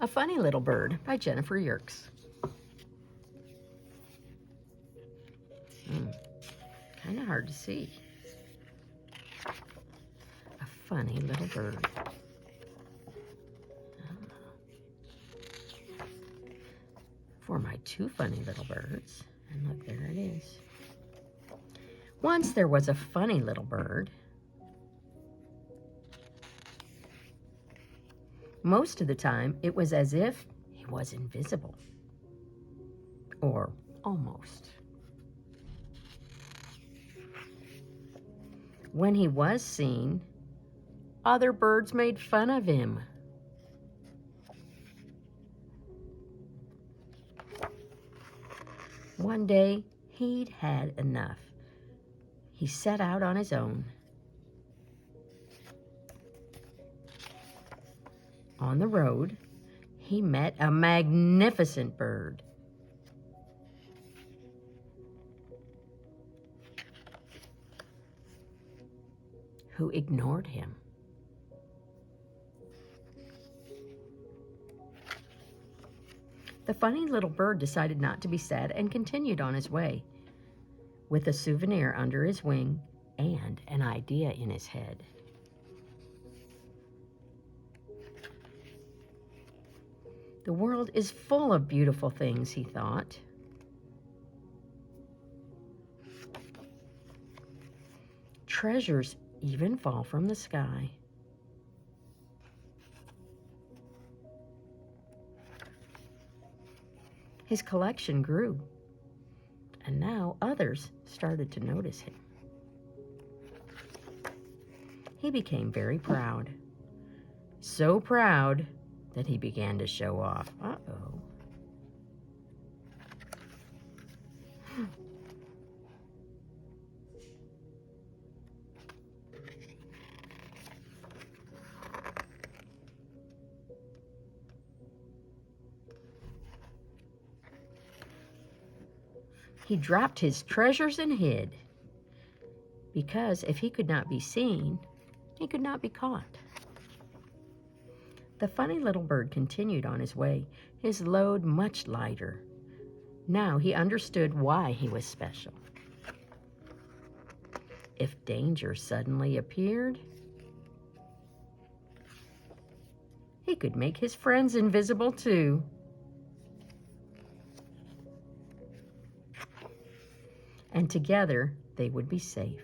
A Funny Little Bird by Jennifer Yerkes. Kind of hard to see. A funny little bird. For my two funny little birds. And look, there it is. Once there was a funny little bird. Most of the time, it was as if he was invisible. Or almost. When he was seen, other birds made fun of him. One day, he'd had enough. He set out on his own. On the road, he met a magnificent bird. Who ignored him. The funny little bird decided not to be sad and continued on his way, with a souvenir under his wing and an idea in his head. The world is full of beautiful things, he thought. Treasures even fall from the sky. His collection grew, and now others started to notice him. He became very proud. So proud that he began to show off. Uh-oh. He dropped his treasures and hid, because if he could not be seen, he could not be caught. The funny little bird continued on his way, his load much lighter. Now he understood why he was special. If danger suddenly appeared, he could make his friends invisible too. And together they would be safe.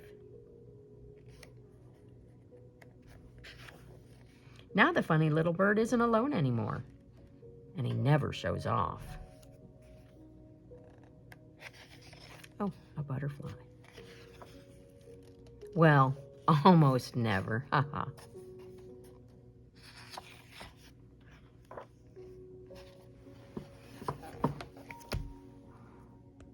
Now the funny little bird isn't alone anymore, and he never shows off. Oh, a butterfly. Well, almost never. Haha.